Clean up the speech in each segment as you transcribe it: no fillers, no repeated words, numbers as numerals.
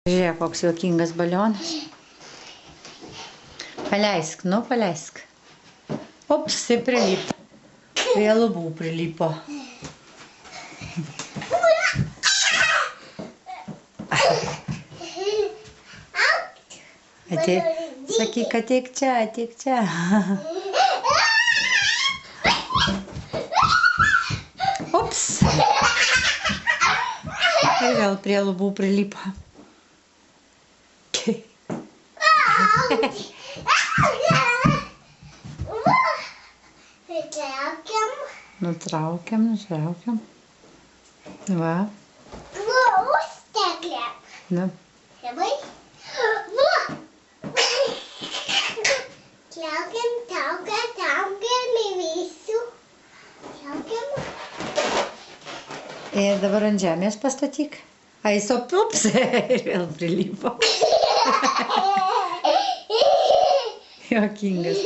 Žiūrėk, koks juokingas balionas. Paleisk, nu paleisk. Ops, jisai prilipo. Prie lubų prilipo. Sakyk, ateik čia, ateik čia. Ops. Ir vėl prie lubų prilipo. Nutraukiam. Va. Nu. Ir dabar ant žemės pastatyk. Aiso pups. Ir vėl prilipo. Juokingas.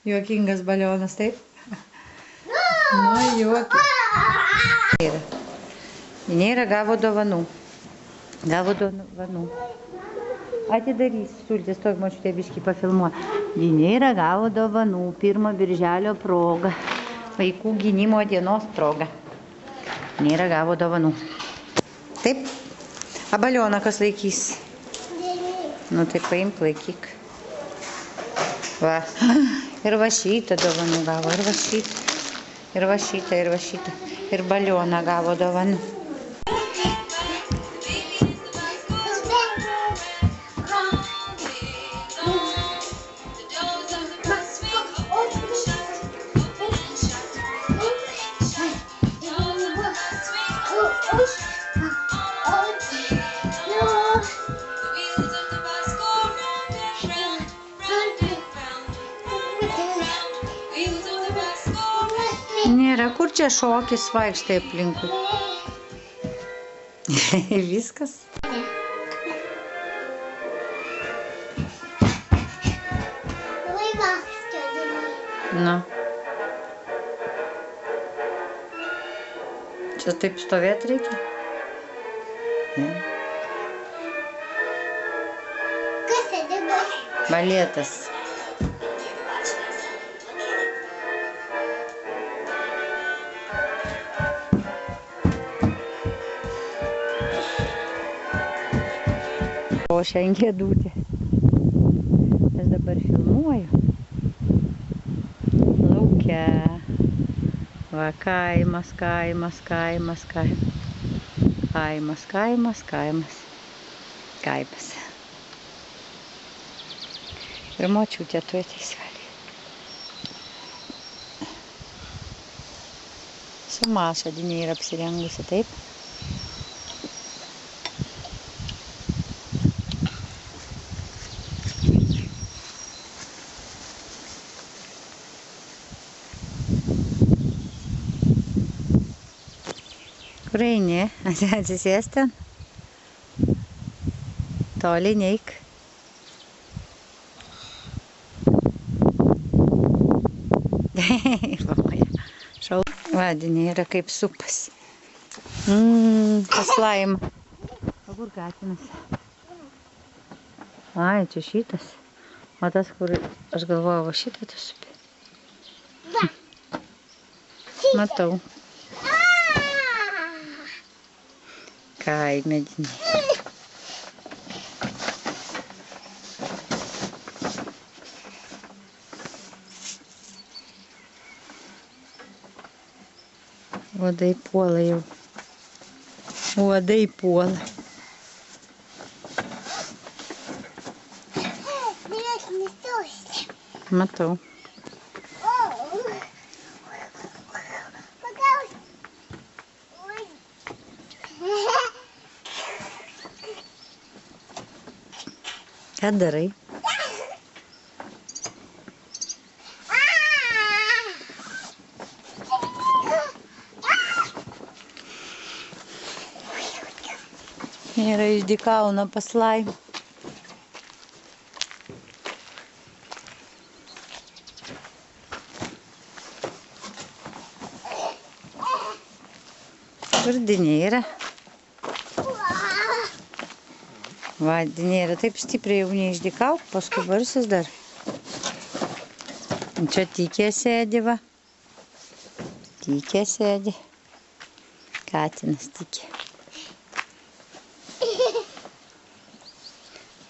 Juokingas balionas, taip? Nu, juokingas. Dinėra gavo dovanų. Atidarys, sultis, toj močiutė biškį pafilmuoja. Dinėra gavo dovanų 1 birželio proga. Vaikų gynimo dienos proga. Dinėra gavo dovanų. Taip? A balioną kas laikys? Nu tai paimk, laikyk. Va. Ir va šitą dovanų gavo, ir va šitą. Ir balioną gavo dovanų. Nėra, kur čia šokis vaikštai aplinkui. Viskas. Nu. Čia taip stovėt reikia? Ne. Kas tai dabar? Baletas. O šiandien kėdutė. Aš dabar filmuoju. Lauke. Va, kaimas. Kaimas. Ir močiutė tu ateis vėliai. Su Maša Dinėra apsirengusi, taip? Kur eini? Atsisės ten? Toli neik. Va, Dinėra kaip supas. Kas laima. Kur katinas? Ai, čia šitas. O tas, kur aš galvoju, va šitą tu supi. Matau. Kaime Dinėra. Uodai puola jau. Uodai puola. Matau. Ką darai? Yra iš Dikauna pas Laimą. Ir Dinėra. Va, Dinėra taip stipriai jau neišdykauk, paskui barsis dar. Čia Tykė sėdi, va. Tykė sėdi. Katinas Tykė.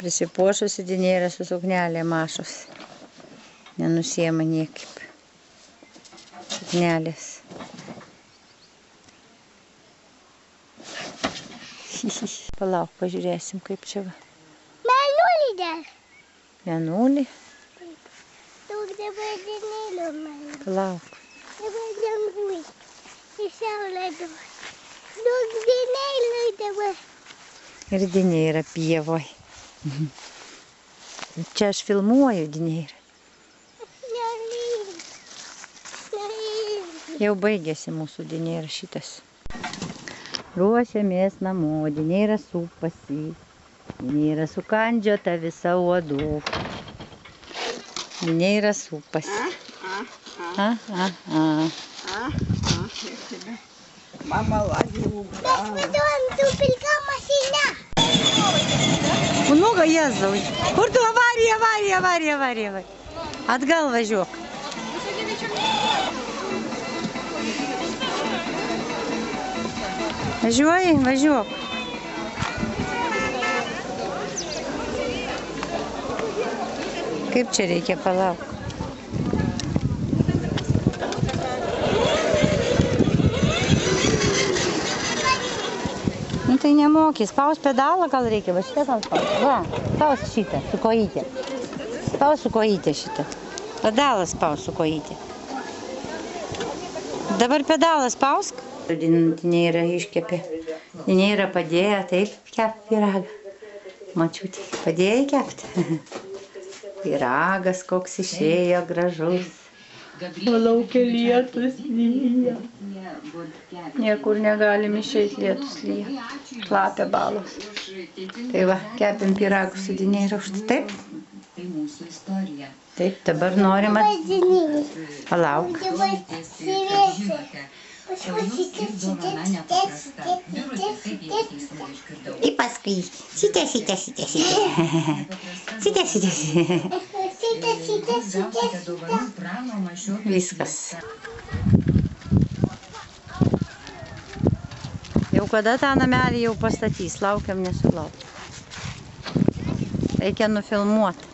Prisipuošusi Dinėra su suknelė mašos. Nenusiema niekaip. Suknelės. Palauk, pažiūrėsim, kaip čia va. Mėnulį dar. Mėnulį? Daug dabar dienėlio mėnulį. Palauk. Dabar dangui. Ir saulė dabar. Daug dienėlio dabar. Ir Dinėra pievoj. Čia aš filmuoju Dinėra. Jau baigėsi mūsų Dinėra šitas. Ruošiamės namo, Dinėra supasi. Dinėra sukandžiota visa uodų. Dinėra supasi. Mama ладно убрала. Потом tu pilka mašina. Много ездau. Kur tu avarija. Atgal važiuok. Važiuok. Kaip čia reikia palauk? Nu tai nemokys, spaus pedalą gal reikia, va šitą gal spaus. Va, spaus šitą, su kojytė. Spaus su kojytė šitą. Pedalą spaus su kojytė. Dabar pedalą spausk. Dinėra iškepė. Dinėra padėjo taip kept pyragą. Mačiutė, padėjai kept. Pyragas koks išėjo gražus. Laukia lietus lyja. Niekur negalim išeiti, lietus lyja. Klapia balos. Tai va, kepim pyragus su Dinėra. Taip? Taip, dabar norim Palauk. Ir paskui šitą. Viskas. Jau kada tą namelį jau pastatys, laukiam nesulaukiam. Reikia nufilmuoti.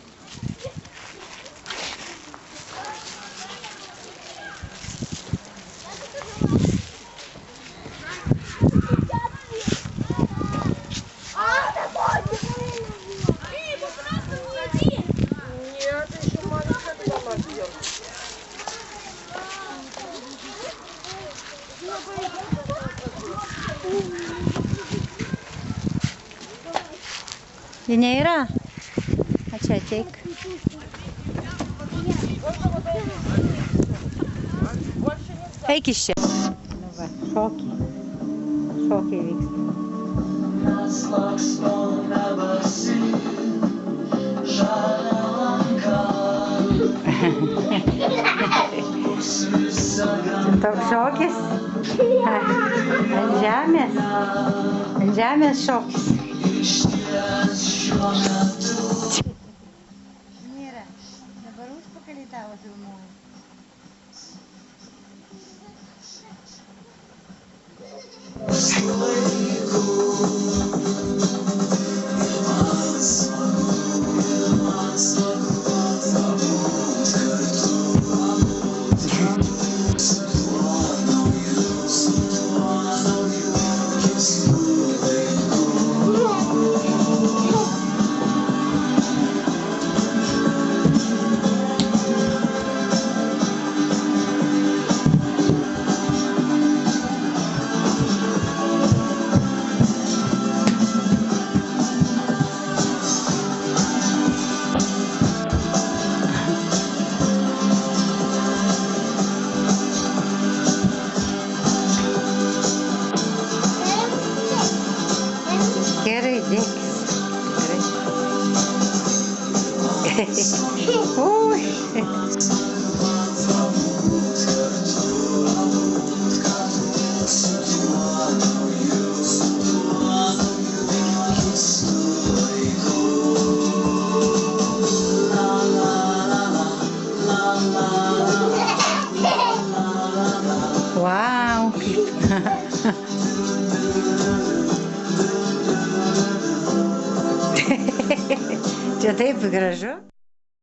Dinėra? A čia ateik. Eik iš čia. Nu va, šokiai vyksta. Toks šokis? Ant žemės šokis. Dinėra, dabar užpakalį tavo filmuoju. Gerai, dėk. Ui. Čia taip gražu.